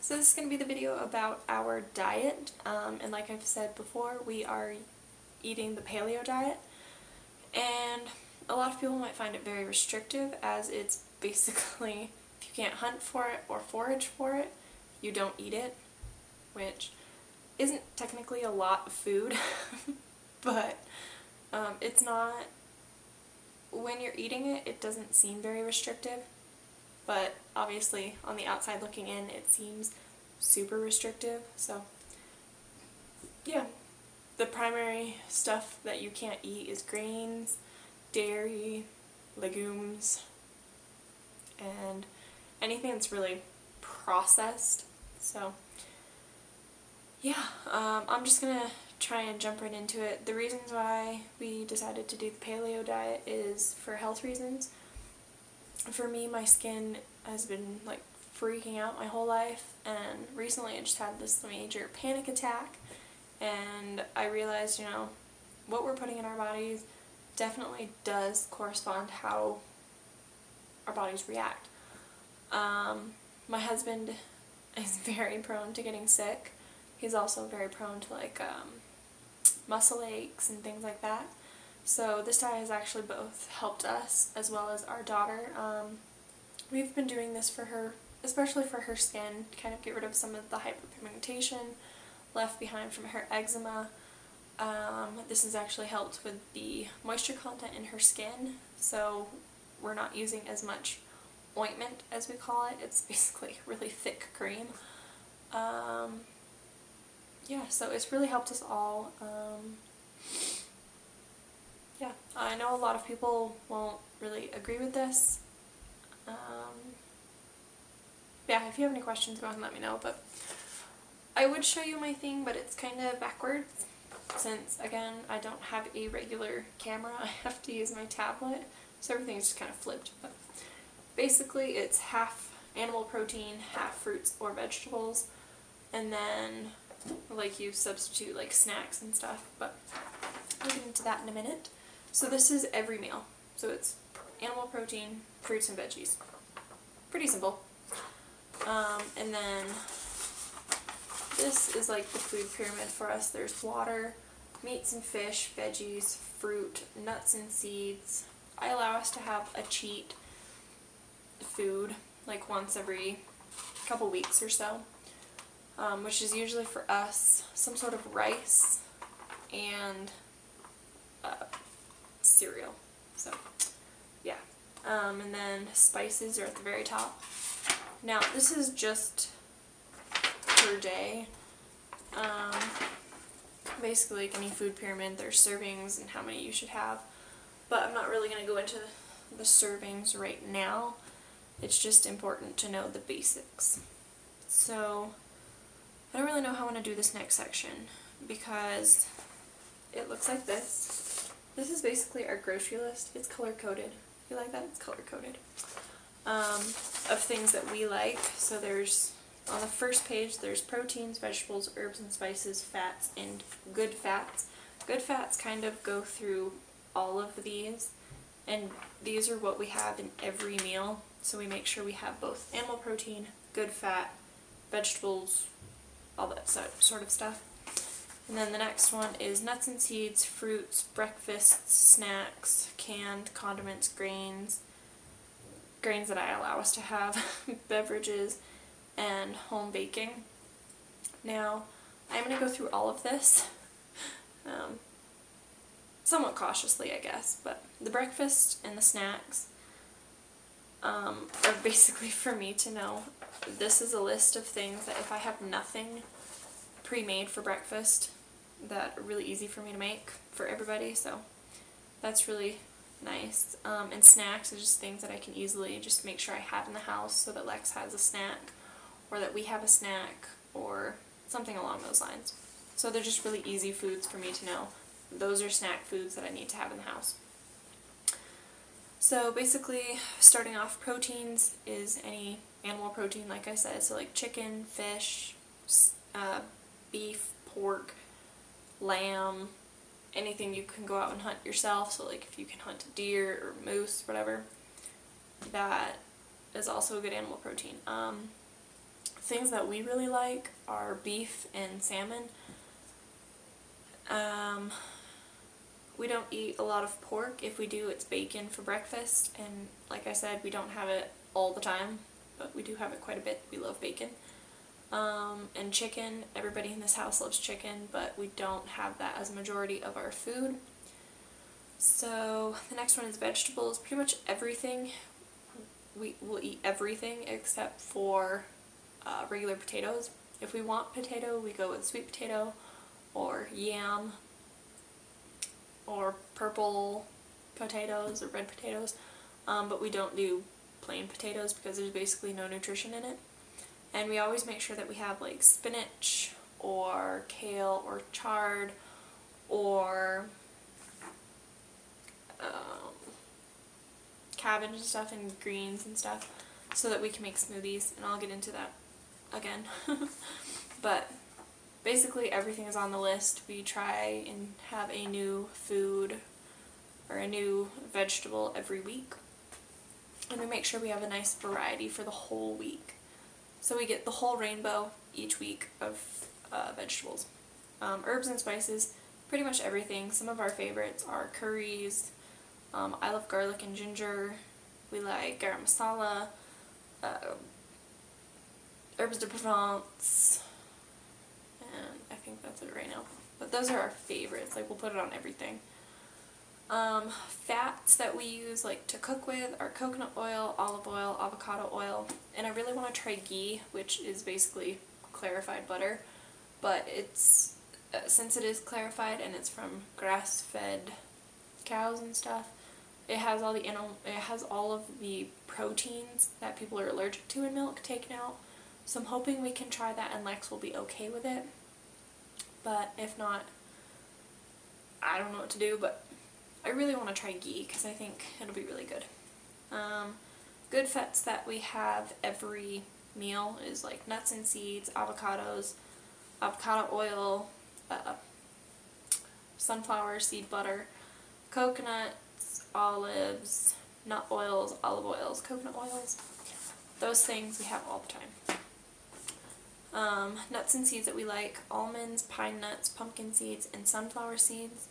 So this is going to be the video about our diet, and like I've said before, we are eating the paleo diet, and a lot of people might find it very restrictive, as it's basically, if you can't hunt for it or forage for it, you don't eat it, which isn't technically a lot of food, but it's not, when you're eating it, it doesn't seem very restrictive. But obviously on the outside looking in it seems super restrictive. So yeah, the primary stuff that you can't eat is grains, dairy, legumes, and anything that's really processed. So yeah, I'm just gonna try and jump right into it. The reasons why we decided to do the paleo diet is for health reasons. For me, my skin has been like freaking out my whole life, and recently I just had this major panic attack, and I realized, you know, what we're putting in our bodies definitely does correspond to how our bodies react. My husband is very prone to getting sick. He's also very prone to like muscle aches and things like that. So this diet has actually both helped us as well as our daughter. We've been doing this for her, especially for her skin, to kind of get rid of some of the hyperpigmentation left behind from her eczema. This has actually helped with the moisture content in her skin, so we're not using as much ointment, as we call it. It's basically really thick cream. Yeah, so it's really helped us all. Yeah, I know a lot of people won't really agree with this. Yeah, if you have any questions, go ahead and let me know, but I would show you my thing, but it's kind of backwards, since, again, I don't have a regular camera. I have to use my tablet, so everything's just kind of flipped. But basically, it's half animal protein, half fruits or vegetables, and then, like, you substitute, like, snacks and stuff, but I'll get into that in a minute. So this is every meal. So it's animal protein, fruits and veggies. Pretty simple. And then this is like the food pyramid for us. There's water, meats and fish, veggies, fruit, nuts and seeds. I allow us to have a cheat food like once every couple weeks or so, which is usually for us some sort of rice and cereal. So yeah, and then spices are at the very top. Now this is just per day. Basically, like any food pyramid, there's servings and how many you should have, but I'm not really going to go into the servings right now. It's just important to know the basics. So I don't really know how I want to do this next section, because it looks like this. This is basically our grocery list. It's color-coded. You like that? It's color-coded. Of things that we like. So there's, on the first page, there's proteins, vegetables, herbs and spices, fats, and good fats. Good fats kind of go through all of these, and these are what we have in every meal. So we make sure we have both animal protein, good fat, vegetables, all that sort of stuff. And then the next one is nuts and seeds, fruits, breakfasts, snacks, canned condiments, grains that I allow us to have, beverages, and home baking. Now, I'm going to go through all of this, somewhat cautiously, I guess, but the breakfast and the snacks are basically for me to know. This is a list of things that if I have nothing pre-made for breakfast, that are really easy for me to make for everybody, so that's really nice. And snacks are just things that I can easily just make sure I have in the house, so that Lex has a snack, or that we have a snack, or something along those lines. So they're just really easy foods for me to know. Those are snack foods that I need to have in the house. So basically, starting off, proteins is any animal protein, like I said, so like chicken, fish, beef, pork, lamb, anything you can go out and hunt yourself. So like if you can hunt a deer or moose, whatever, that is also a good animal protein. things that we really like are beef and salmon. We don't eat a lot of pork. If we do, it's bacon for breakfast, and like I said, we don't have it all the time, but we do have it quite a bit. We love bacon. And chicken. Everybody in this house loves chicken, but we don't have that as a majority of our food. So the next one is vegetables. Pretty much everything. We will eat everything except for regular potatoes. If we want potato, we go with sweet potato or yam or purple potatoes or red potatoes, but we don't do plain potatoes because there's basically no nutrition in it. And we always make sure that we have like spinach or kale or chard or cabbage and stuff and greens and stuff so that we can make smoothies, and I'll get into that again. But basically everything is on the list. We try and have a new food or a new vegetable every week, and we make sure we have a nice variety for the whole week. So we get the whole rainbow each week of vegetables. Herbs and spices, pretty much everything. Some of our favorites are curries. I love garlic and ginger. We like garam masala, herbs de Provence, and I think that's it right now. But those are our favorites. Like, we'll put it on everything. Fats that we use like to cook with are coconut oil, olive oil, avocado oil, and I really want to try ghee, which is basically clarified butter, but it's since it is clarified and it's from grass-fed cows and stuff, it has all of the proteins that people are allergic to in milk taken out. So I'm hoping we can try that and Lex will be okay with it. But if not, I don't know what to do, but I really want to try ghee because I think it'll be really good. Good fats that we have every meal is like nuts and seeds, avocados, avocado oil, sunflower seed butter, coconuts, olives, nut oils, olive oils, coconut oils. Those things we have all the time. Nuts and seeds that we like: almonds, pine nuts, pumpkin seeds, and sunflower seeds.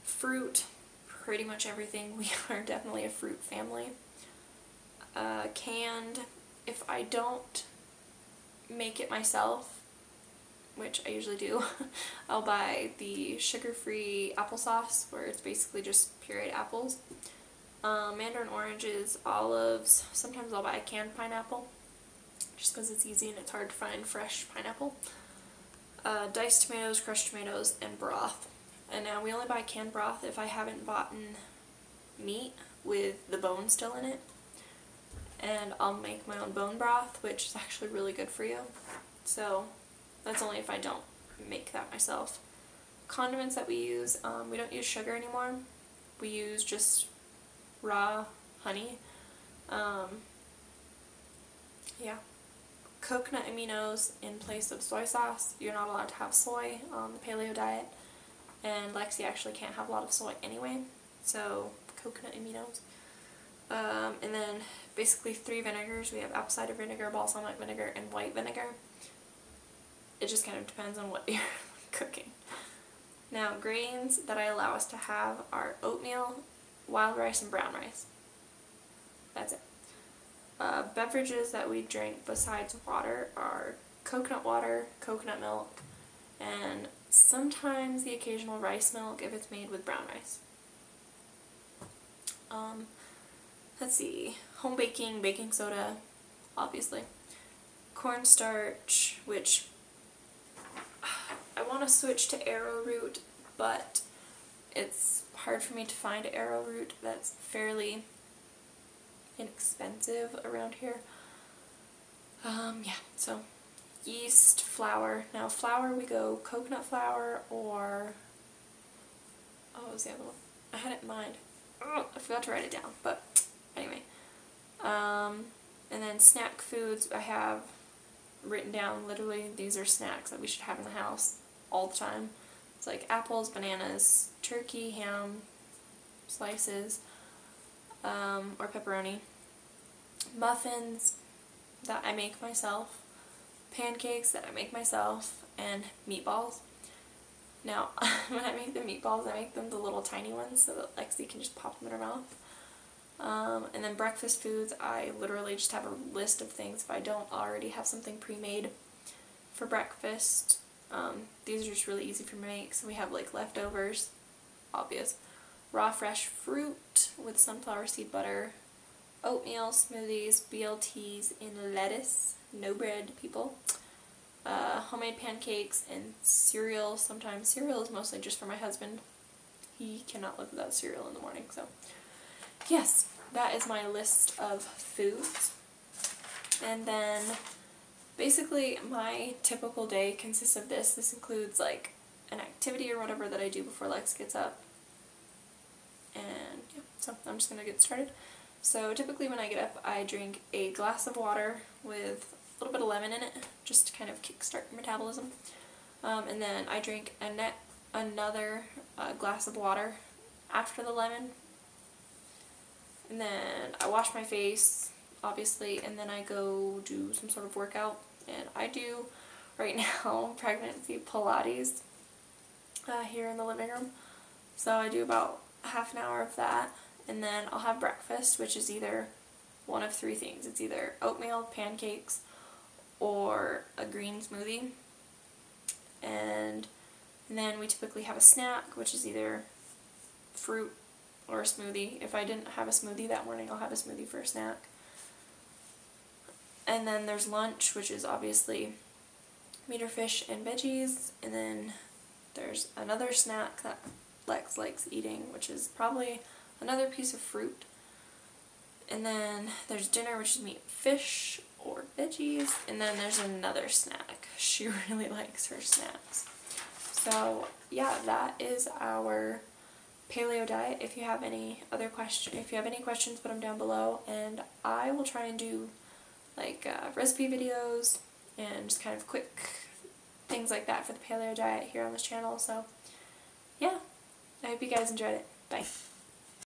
Fruit, pretty much everything. We are definitely a fruit family. Canned, if I don't make it myself, which I usually do, I'll buy the sugar-free applesauce, where it's basically just pureed apples. Mandarin oranges, olives, sometimes I'll buy a canned pineapple, just because it's easy and it's hard to find fresh pineapple. Diced tomatoes, crushed tomatoes, and broth. And now we only buy canned broth if I haven't bought meat with the bone still in it. And I'll make my own bone broth, which is actually really good for you. So that's only if I don't make that myself. Condiments that we use, we don't use sugar anymore. We use just raw honey. Yeah. Coconut aminos in place of soy sauce. You're not allowed to have soy on the paleo diet. And Lexi actually can't have a lot of soy anyway, so coconut aminos. And then basically 3 vinegars. We have apple cider vinegar, balsamic vinegar, and white vinegar. It just kind of depends on what you're cooking. Now, grains that I allow us to have are oatmeal, wild rice, and brown rice. That's it. Beverages that we drink besides water are coconut water, coconut milk, and sometimes the occasional rice milk if it's made with brown rice. Let's see, home baking, baking soda, obviously. Cornstarch, which I want to switch to arrowroot, but it's hard for me to find arrowroot that's fairly inexpensive around here. Yeah, so yeast, flour. Now flour, we go coconut flour or, oh, what was the other one? I had it in mind. Oh, I forgot to write it down, but anyway. And then snack foods, I have written down, literally, these are snacks that we should have in the house all the time. It's like apples, bananas, turkey, ham, slices, or pepperoni. Muffins that I make myself. pancakes that I make myself, and meatballs. Now, when I make the meatballs, I make them the little tiny ones so that Lexi can just pop them in her mouth. And then breakfast foods, I literally just have a list of things if I don't already have something pre-made for breakfast. These are just really easy for me to make. So we have like leftovers, obvious, raw fresh fruit with sunflower seed butter, oatmeal, smoothies, BLTs in lettuce, no bread, people, homemade pancakes, and cereal. Sometimes cereal is mostly just for my husband. He cannot live without cereal in the morning, so yes, that is my list of foods. And then basically my typical day consists of this. This includes like an activity or whatever that I do before Lex gets up. And yeah, so I'm just gonna get started. So typically when I get up, I drink a glass of water with a little bit of lemon in it, just to kind of kickstart your metabolism. And then I drink another glass of water after the lemon. And then I wash my face, obviously, and then I go do some sort of workout. And I do, right now, pregnancy Pilates here in the living room. So I do about half an hour of that. And then I'll have breakfast, which is either one of three things. It's either oatmeal, pancakes, or a green smoothie. And then we typically have a snack, which is either fruit or a smoothie. If I didn't have a smoothie that morning, I'll have a smoothie for a snack. And then there's lunch, which is obviously meat or fish and veggies. And then there's another snack that Lex likes eating, which is probably another piece of fruit. And then there's dinner, which is meat, fish, or veggies. And then there's another snack. She really likes her snacks. So yeah, that is our paleo diet. If you have any other questions, put them down below, and I will try and do like recipe videos and just kind of quick things like that for the paleo diet here on this channel. So yeah, I hope you guys enjoyed it. Bye.